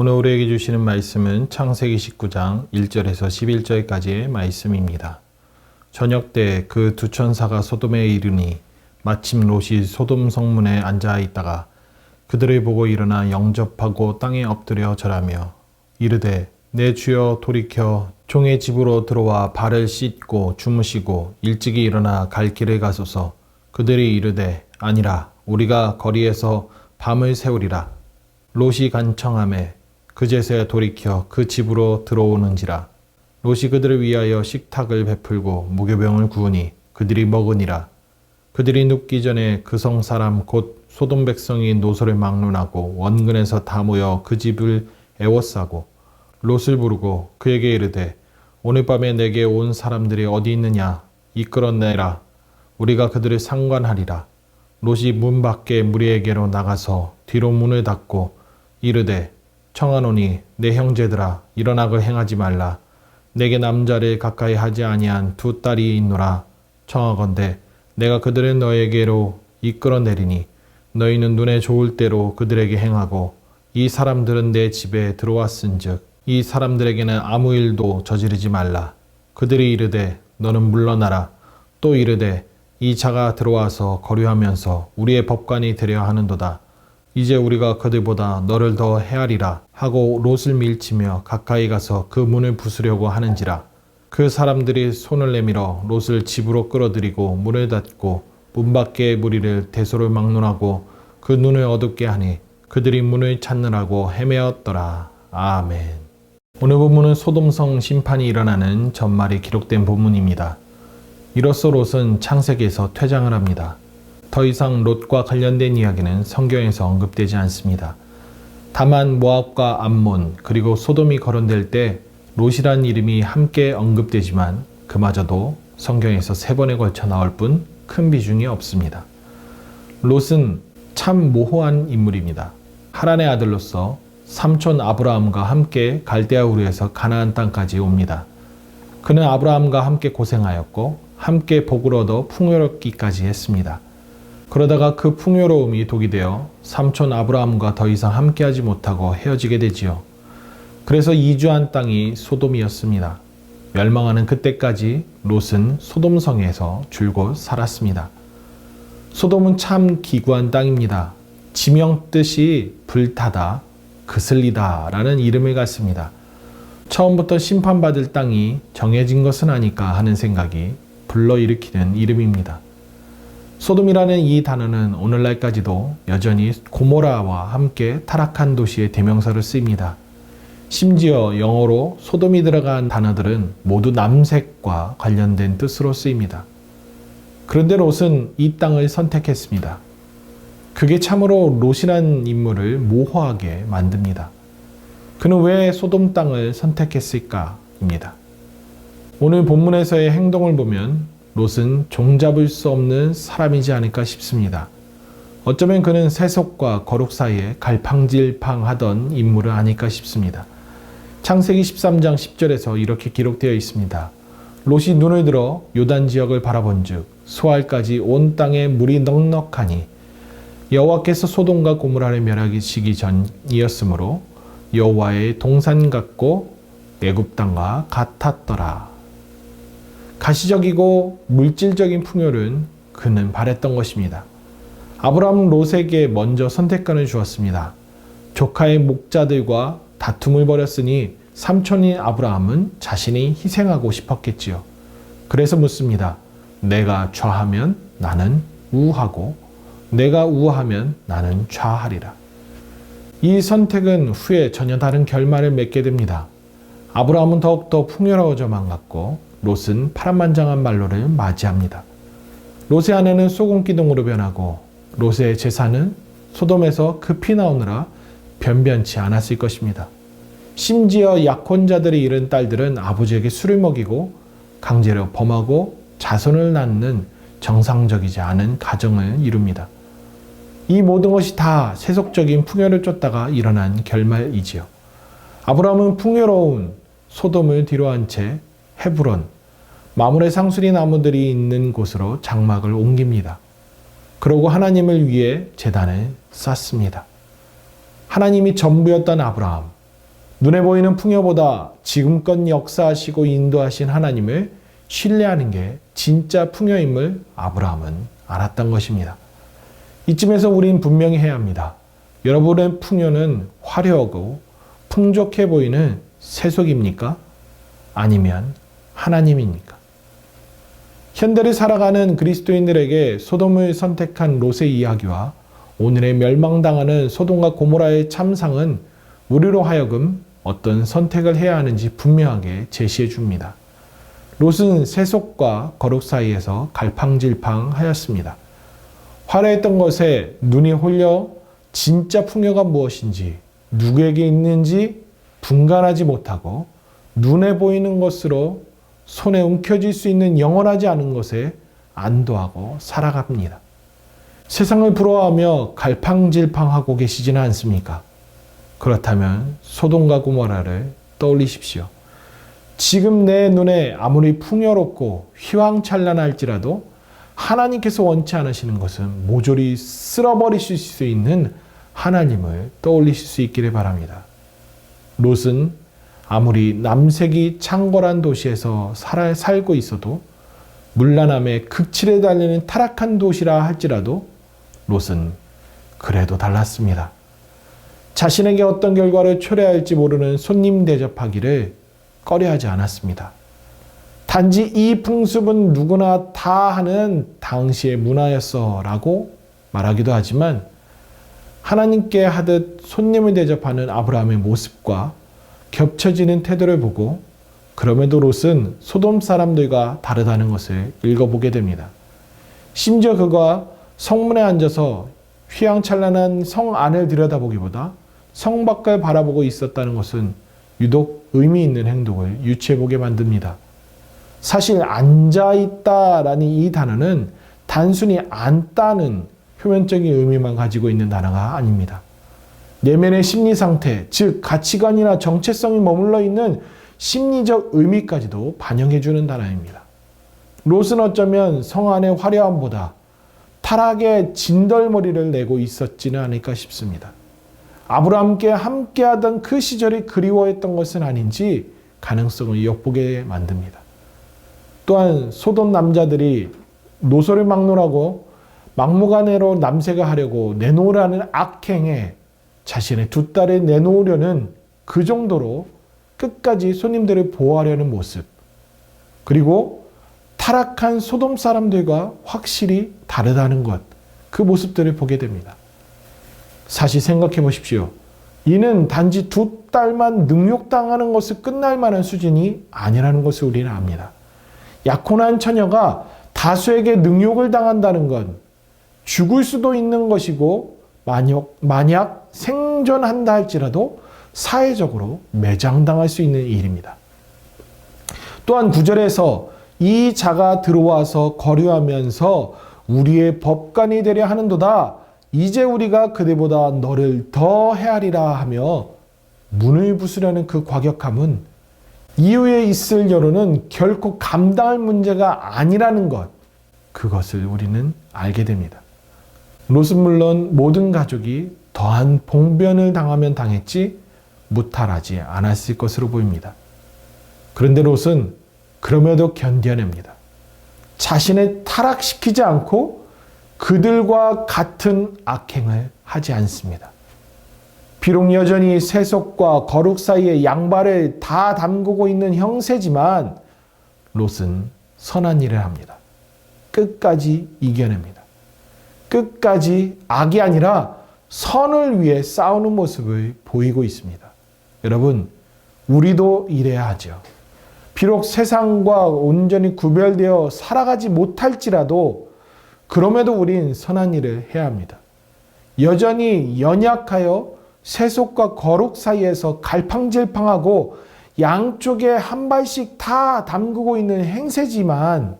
오늘 우리에게 주시는 말씀은 창세기 19장 1절에서 11절까지의 말씀입니다. 저녁 때 그 두 천사가 소돔에 이르니 마침 롯이 소돔 성문에 앉아 있다가 그들을 보고 일어나 영접하고 땅에 엎드려 절하며 이르되 내 주여 돌이켜 종의 집으로 들어와 발을 씻고 주무시고 일찍이 일어나 갈 길을 가소서. 그들이 이르되 아니라 우리가 거리에서 밤을 새우리라. 롯이 간청하매 그제서야 돌이켜 그 집으로 들어오는지라. 롯이 그들을 위하여 식탁을 베풀고 무교병을 구우니 그들이 먹으니라. 그들이 눕기 전에 그 성 사람 곧 소돔 백성이 노소를 막론하고 원근에서 다 모여 그 집을 애워싸고 롯을 부르고 그에게 이르되 오늘 밤에 내게 온 사람들이 어디 있느냐 이끌어내라. 우리가 그들을 상관하리라. 롯이 문 밖에 무리에게로 나가서 뒤로 문을 닫고 이르되 청하노니 내 형제들아 일어나고 행하지 말라. 내게 남자를 가까이 하지 아니한 두 딸이 있노라. 청하건대 내가 그들을 너에게로 이끌어내리니 너희는 눈에 좋을 대로 그들에게 행하고 이 사람들은 내 집에 들어왔은즉 이 사람들에게는 아무 일도 저지르지 말라. 그들이 이르되 너는 물러나라. 또 이르되 이 자가 들어와서 거류하면서 우리의 법관이 되려 하는도다. 이제 우리가 그들보다 너를 더 헤아리라 하고 롯을 밀치며 가까이 가서 그 문을 부수려고 하는지라. 그 사람들이 손을 내밀어 롯을 집으로 끌어들이고 문을 닫고 문 밖의 무리를 대소를 막론하고 그 눈을 어둡게 하니 그들이 문을 찾느라고 헤매었더라. 아멘. 오늘 본문은 소돔성 심판이 일어나는 전말이 기록된 본문입니다. 이로써 롯은 창세기에서 퇴장을 합니다. 더 이상 롯과 관련된 이야기는 성경에서 언급되지 않습니다. 다만 모압과 암몬 그리고 소돔이 거론될 때 롯이란 이름이 함께 언급되지만 그마저도 성경에서 3번에 걸쳐 나올 뿐 큰 비중이 없습니다. 롯은 참 모호한 인물입니다. 하란의 아들로서 삼촌 아브라함과 함께 갈대아 우르에서 가나안 땅까지 옵니다. 그는 아브라함과 함께 고생하였고 함께 복을 얻어 풍요롭기까지 했습니다. 그러다가 그 풍요로움이 독이 되어 삼촌 아브라함과 더 이상 함께하지 못하고 헤어지게 되지요. 그래서 이주한 땅이 소돔이었습니다. 멸망하는 그때까지 롯은 소돔성에서 줄곧 살았습니다. 소돔은 참 기구한 땅입니다. 지명 뜻이 불타다, 그슬리다 라는 이름을 갖습니다. 처음부터 심판받을 땅이 정해진 것은 아닐까 하는 생각이 불러일으키는 이름입니다. 소돔이라는 이 단어는 오늘날까지도 여전히 고모라와 함께 타락한 도시의 대명사로 쓰입니다. 심지어 영어로 소돔이 들어간 단어들은 모두 남색과 관련된 뜻으로 쓰입니다. 그런데 롯은 이 땅을 선택했습니다. 그게 참으로 롯이라는 인물을 모호하게 만듭니다. 그는 왜 소돔 땅을 선택했을까입니다. 오늘 본문에서의 행동을 보면 롯은 종잡을 수 없는 사람이지 않을까 싶습니다. 어쩌면 그는 세속과 거룩 사이에 갈팡질팡하던 인물은 아닐까 싶습니다. 창세기 13장 10절에서 이렇게 기록되어 있습니다. 롯이 눈을 들어 요단 지역을 바라본즉 소알까지 온 땅에 물이 넉넉하니 여호와께서 소돔과 고모라를 멸하시기 전이었으므로 여호와의 동산 같고 애굽 땅과 같았더라. 가시적이고 물질적인 풍요는 그는 바랬던 것입니다. 아브라함은 롯에게 먼저 선택권을 주었습니다. 조카의 목자들과 다툼을 벌였으니 삼촌인 아브라함은 자신이 희생하고 싶었겠지요. 그래서 묻습니다. 내가 좌하면 나는 우하고 내가 우하면 나는 좌하리라. 이 선택은 후에 전혀 다른 결말을 맺게 됩니다. 아브라함은 더욱더 풍요로워져만 갔고 롯은 파란만장한 말로를 맞이합니다. 롯의 아내는 소금기둥으로 변하고 롯의 재산은 소돔에서 급히 나오느라 변변치 않았을 것입니다. 심지어 약혼자들이 잃은 딸들은 아버지에게 술을 먹이고 강제로 범하고 자손을 낳는 정상적이지 않은 가정을 이룹니다. 이 모든 것이 다 세속적인 풍요를 쫓다가 일어난 결말이지요. 아브라함은 풍요로운 소돔을 뒤로한 채 헤브론, 마므레 상수리 나무들이 있는 곳으로 장막을 옮깁니다. 그러고 하나님을 위해 제단을 쌓습니다. 하나님이 전부였던 아브라함, 눈에 보이는 풍요보다 지금껏 역사하시고 인도하신 하나님을 신뢰하는 게 진짜 풍요임을 아브라함은 알았던 것입니다. 이쯤에서 우린 분명히 해야 합니다. 여러분의 풍요는 화려하고 풍족해 보이는 세속입니까? 아니면 하나님입니까? 현대를 살아가는 그리스도인들에게 소돔을 선택한 롯의 이야기와 오늘의 멸망당하는 소돔과 고모라의 참상은 우리로 하여금 어떤 선택을 해야 하는지 분명하게 제시해 줍니다. 롯은 세속과 거룩 사이에서 갈팡질팡하였습니다. 화려했던 것에 눈이 홀려 진짜 풍요가 무엇인지 누구에게 있는지 분간하지 못하고 눈에 보이는 것으로 손에 움켜쥘 수 있는 영원하지 않은 것에 안도하고 살아갑니다. 세상을 부러워하며 갈팡질팡하고 계시지는 않습니까? 그렇다면 소돔과 고모라를 떠올리십시오. 지금 내 눈에 아무리 풍요롭고 휘황찬란할지라도 하나님께서 원치 않으시는 것은 모조리 쓸어버리실 수 있는 하나님을 떠올리실 수 있기를 바랍니다. 롯은 아무리 남색이 창궐한 도시에서 살고 있어도 문란함의 극치에 달리는 타락한 도시라 할지라도 롯은 그래도 달랐습니다. 자신에게 어떤 결과를 초래할지 모르는 손님 대접하기를 꺼려하지 않았습니다. 단지 이 풍습은 누구나 다 하는 당시의 문화였어 라고 말하기도 하지만 하나님께 하듯 손님을 대접하는 아브라함의 모습과 겹쳐지는 태도를 보고 그럼에도 롯은 소돔 사람들과 다르다는 것을 읽어보게 됩니다. 심지어 그가 성문에 앉아서 휘황찬란한 성 안을 들여다보기보다 성 밖을 바라보고 있었다는 것은 유독 의미 있는 행동을 유추해보게 만듭니다. 사실 앉아있다라는 이 단어는 단순히 앉다는 표면적인 의미만 가지고 있는 단어가 아닙니다. 내면의 심리 상태, 즉 가치관이나 정체성이 머물러 있는 심리적 의미까지도 반영해주는 단어입니다. 롯은 어쩌면 성 안의 화려함보다 타락의 진덜머리를 내고 있었지는 않을까 싶습니다. 아브라함께 함께하던 그 시절이 그리워했던 것은 아닌지 가능성을 엿보게 만듭니다. 또한 소돔 남자들이 노소를 막론하고 막무가내로 남색을 하려고 내놓으라는 악행에 자신의 두 딸을 내놓으려는 그 정도로 끝까지 손님들을 보호하려는 모습, 그리고 타락한 소돔 사람들과 확실히 다르다는 것, 그 모습들을 보게 됩니다. 사실 생각해 보십시오. 이는 단지 두 딸만 능욕당하는 것을 끝날 만한 수준이 아니라는 것을 우리는 압니다. 약혼한 처녀가 다수에게 능욕을 당한다는 건 죽을 수도 있는 것이고 만약 생존한다 할지라도 사회적으로 매장당할 수 있는 일입니다. 또한 9절에서 이 자가 들어와서 거류하면서 우리의 법관이 되려 하는도다. 이제 우리가 그대보다 너를 더 헤아리라 하며 문을 부수려는 그 과격함은 이후에 있을 여론은 결코 감당할 문제가 아니라는 것, 그것을 우리는 알게 됩니다. 롯은 물론 모든 가족이 더한 봉변을 당하면 당했지 무탈하지 않았을 것으로 보입니다. 그런데 롯은 그럼에도 견뎌냅니다. 자신을 타락시키지 않고 그들과 같은 악행을 하지 않습니다. 비록 여전히 세속과 거룩 사이에 양발을 다 담그고 있는 형세지만 롯은 선한 일을 합니다. 끝까지 이겨냅니다. 끝까지 악이 아니라 선을 위해 싸우는 모습을 보이고 있습니다. 여러분, 우리도 이래야 하죠. 비록 세상과 온전히 구별되어 살아가지 못할지라도 그럼에도 우린 선한 일을 해야 합니다. 여전히 연약하여 세속과 거룩 사이에서 갈팡질팡하고 양쪽에 한 발씩 다 담그고 있는 행세지만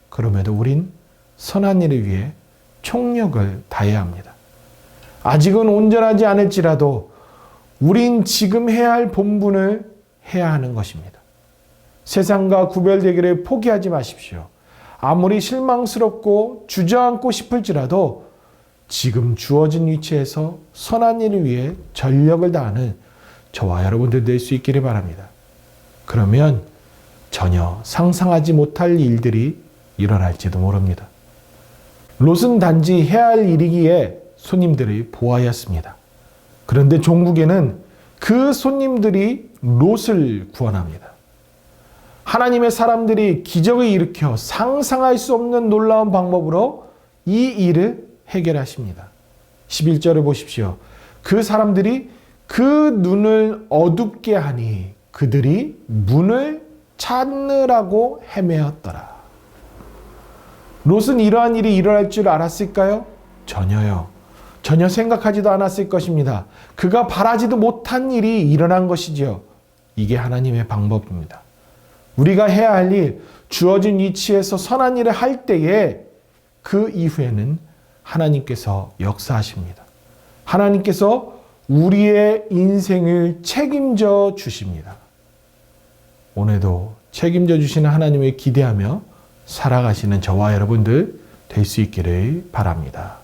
그럼에도 우린 선한 일을 위해 총력을 다해야 합니다. 아직은 온전하지 않을지라도 우린 지금 해야 할 본분을 해야 하는 것입니다. 세상과 구별되기를 포기하지 마십시오. 아무리 실망스럽고 주저앉고 싶을지라도 지금 주어진 위치에서 선한 일을 위해 전력을 다하는 저와 여러분들 될 수 있기를 바랍니다. 그러면 전혀 상상하지 못할 일들이 일어날지도 모릅니다. 롯은 단지 해야 할 일이기에 손님들을 보호하였습니다. 그런데 종국에는 그 손님들이 롯을 구원합니다. 하나님의 사람들이 기적을 일으켜 상상할 수 없는 놀라운 방법으로 이 일을 해결하십니다. 11절을 보십시오. 그 사람들이 그 눈을 어둡게 하니 그들이 문을 찾느라고 헤매었더라. 롯은 이러한 일이 일어날 줄 알았을까요? 전혀요. 전혀 생각하지도 않았을 것입니다. 그가 바라지도 못한 일이 일어난 것이지요. 이게 하나님의 방법입니다. 우리가 해야 할 일, 주어진 위치에서 선한 일을 할 때에 그 이후에는 하나님께서 역사하십니다. 하나님께서 우리의 인생을 책임져 주십니다. 오늘도 책임져 주시는 하나님을 기대하며 살아가시는 저와 여러분들 될 수 있기를 바랍니다.